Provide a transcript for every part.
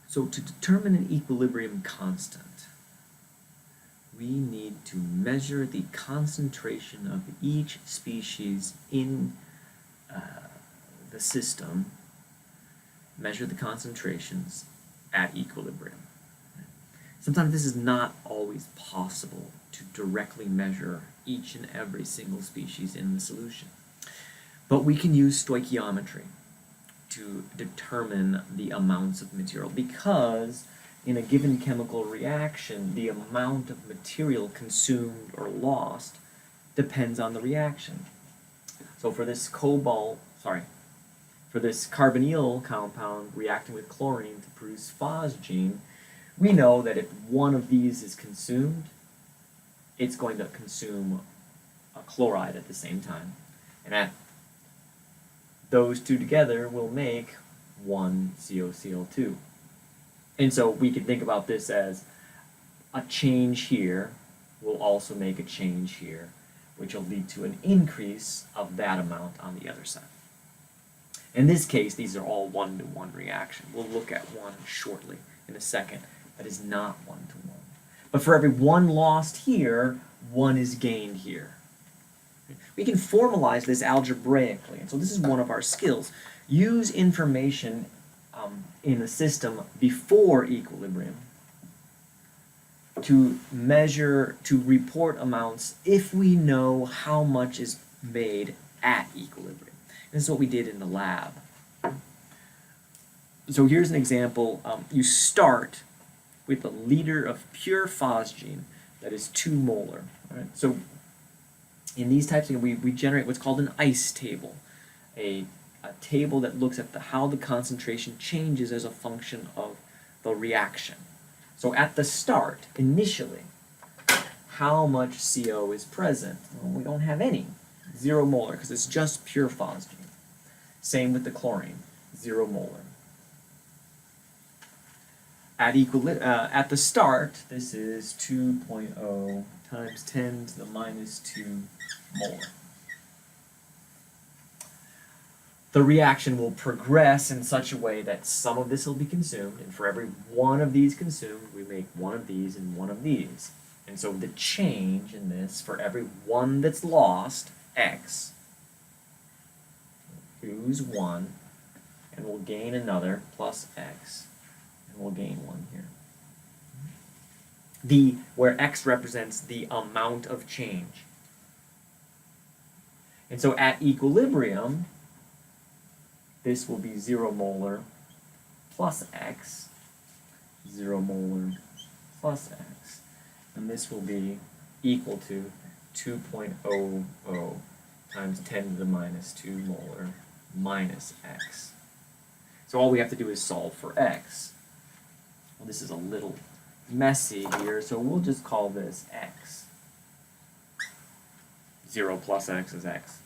So to determine an equilibrium constant, we need to measure the concentration of each species in the system, measure the concentrations at equilibrium. Sometimes this is not always possible to directly measure each and every single species in the solution. But we can use stoichiometry to determine the amounts of material, because in a given chemical reaction, the amount of material consumed or lost depends on the reaction. So for this carbonyl compound reacting with chlorine to produce phosgene, we know that if one of these is consumed, it's going to consume a chloride at the same time. And those two together will make one COCl2. And so we can think about this as a change here will also make a change here, which will lead to an increase of that amount on the other side. In this case, these are all one-to-one reaction. We'll look at one shortly in a second. That is not one-to-one. But for every one lost here, one is gained here. We can formalize this algebraically, and so this is one of our skills. Use information in the system before equilibrium to measure, to report amounts if we know how much is made at equilibrium. This is what we did in the lab. So here's an example. You start with a liter of pure phosgene that is 2 molar. Right? So in these types of things, we generate what's called an ICE table, a table that looks at how the concentration changes as a function of the reaction. So at the start, initially, how much CO is present? Well, we don't have any, 0 molar, because it's just pure phosgene. Same with the chlorine, 0 molar. At the start, this is 2.0 times 10 to the minus 2 molar. The reaction will progress in such a way that some of this will be consumed, and for every one of these consumed, we make one of these and one of these. And so the change in this, for every one that's lost, x, lose 1, and we'll gain another, plus x, and we'll gain 1 here. Where x represents the amount of change. And so at equilibrium, this will be 0 molar plus x, 0 molar plus x, and this will be equal to 2.00 times 10 to the minus 2 molar minus x. So all we have to do is solve for x. Well, this is a little messy here, so we'll just call this x. 0 plus x is x.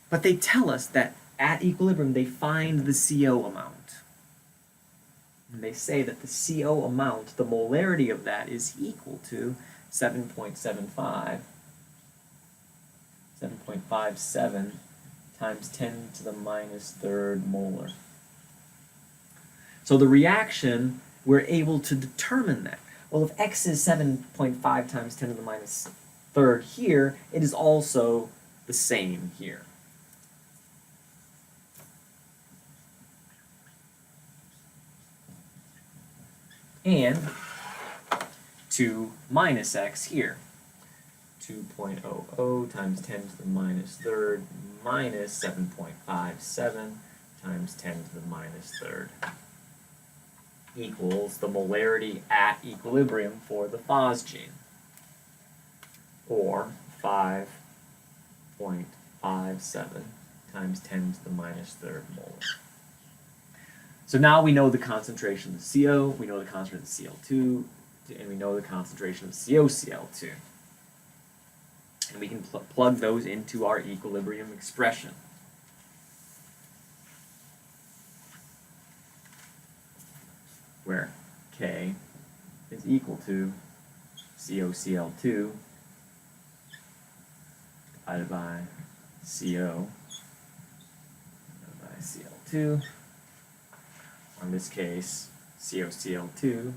But they tell us that at equilibrium they find the CO amount. And they say that the CO amount, the molarity of that, is equal to 7.57 times 10 to the minus 3rd molar. So the reaction, we're able to determine that. Well, if x is 7.5 times 10 to the minus 3rd here, it is also the same here. And 2 minus x here. 2.00 times 10 to the minus 3rd minus 7.57 times 10 to the minus 3rd equals the molarity at equilibrium for the phosgene, or 5.57 times 10 to the minus 3rd molar. So now we know the concentration of the CO, we know the concentration of the Cl2, and we know the concentration of COCl2. And we can plug those into our equilibrium expression. Where K is equal to COCl2 divided by CO divided by Cl2 in this case, COCl2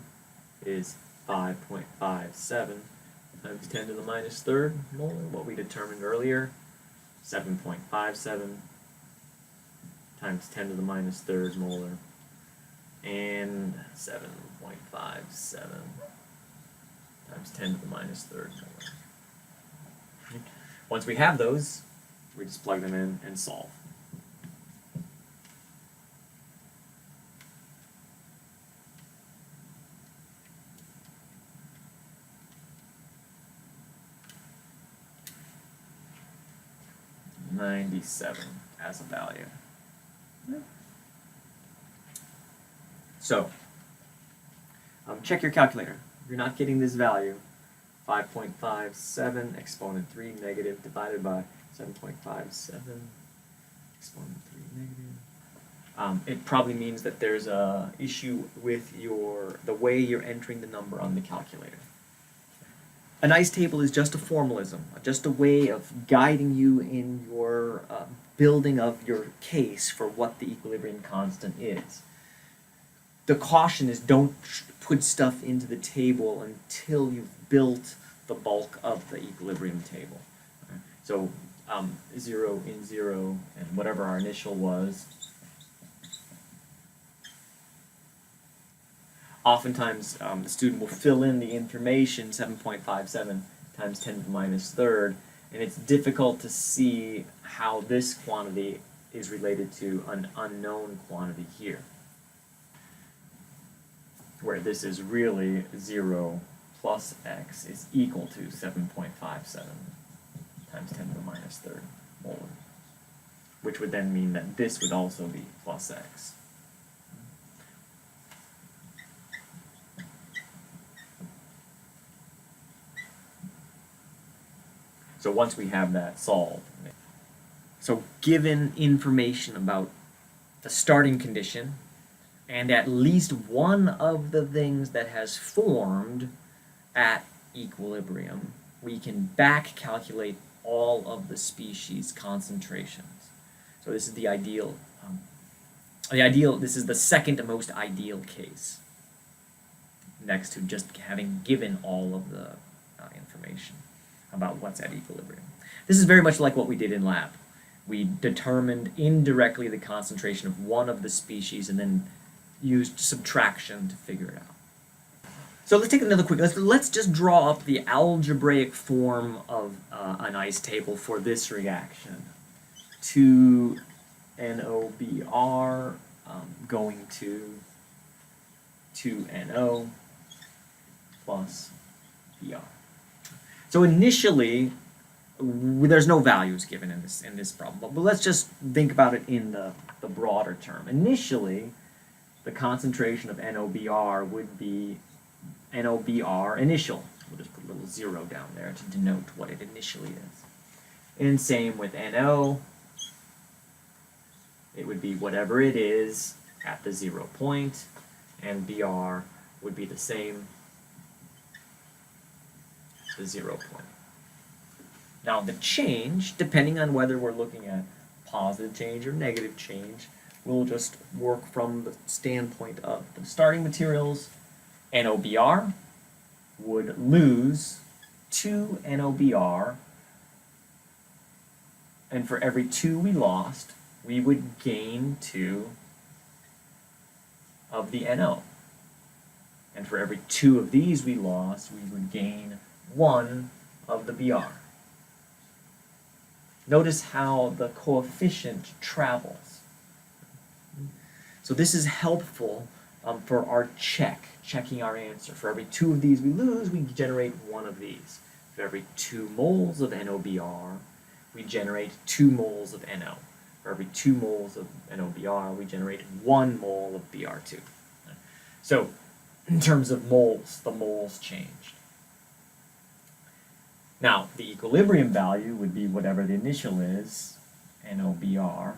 is 5.57 times 10 to the minus third molar, what we determined earlier, 7.57 times 10 to the minus third molar, and 7.57 times 10 to the minus third molar. Once we have those, we just plug them in and solve. $97 as a value. So, check your calculator. If you're not getting this value, 5.57 exponent 3 negative divided by 7.57 exponent 3 negative. It probably means that there's a issue with the way you're entering the number on the calculator. A nice table is just a formalism, just a way of guiding you in your building of your case for what the equilibrium constant is. The caution is don't put stuff into the table until you've built the bulk of the equilibrium table. Okay. So 0 in 0 and whatever our initial was. Oftentimes the student will fill in the information 7.57 times 10 to the minus third, and it's difficult to see how this quantity is related to an unknown quantity here, where this is really 0 plus x is equal to 7.57 times 10 to the minus third molar, which would then mean that this would also be plus x. So once we have that solved, so given information about the starting condition and at least one of the things that has formed at equilibrium, we can back calculate all of the species concentrations. So this is the ideal, this is the second most ideal case, next to just having given all of the information about what's at equilibrium. This is very much like what we did in lab. We determined indirectly the concentration of one of the species and then used subtraction to figure it out. So let's take another quick, let's just draw up the algebraic form of an ice table for this reaction. 2NOBr going to 2NO plus Br. So initially, there's no values given in this problem, but let's just think about it in the broader term. Initially, the concentration of NOBr would be NOBr initial. We'll just put a little 0 down there to denote what it initially is. And same with NO. It would be whatever it is at the 0 point, and Br would be the same at the 0 point. Now the change, depending on whether we're looking at positive change or negative change, we'll just work from the standpoint of the starting materials. NOBr would lose 2 NOBr, and for every 2 we lost, we would gain 2 of the NO. And for every 2 of these we lost, we would gain 1 of the Br. Notice how the coefficient travels. So this is helpful for our checking our answer. For every 2 of these we lose, we generate 1 of these. For every 2 moles of NOBr, we generate 2 moles of NO. For every 2 moles of NOBr, we generate 1 mole of Br2. So, in terms of moles, the moles changed. Now, the equilibrium value would be whatever the initial is, NOBr,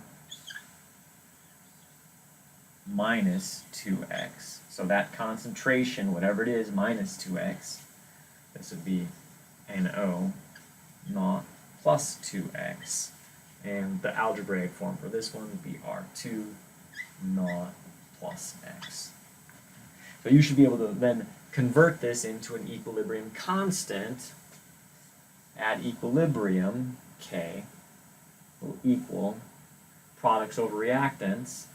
minus 2x. So that concentration, whatever it is, minus 2x, this would be NO naught plus 2x. And the algebraic form for this one would be R2 naught plus x. So you should be able to then convert this into an equilibrium constant at equilibrium, K, will equal products over reactants,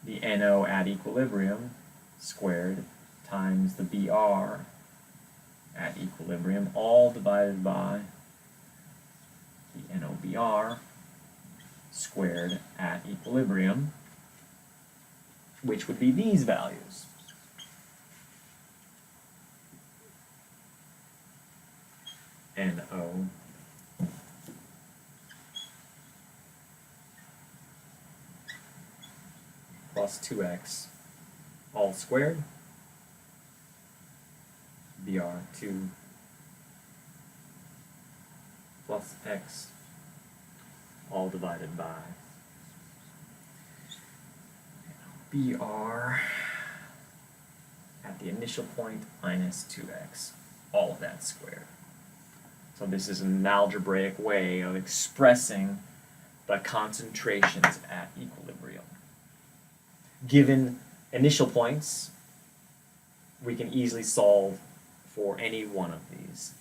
the NO at equilibrium squared times the BR at equilibrium, all divided by the NOBR squared at equilibrium, which would be these values. NO plus 2x all squared, Br2 plus x all divided by Br at the initial point minus 2x, all of that squared. So this is an algebraic way of expressing the concentrations at equilibrium. Given initial points, we can easily solve for any one of these.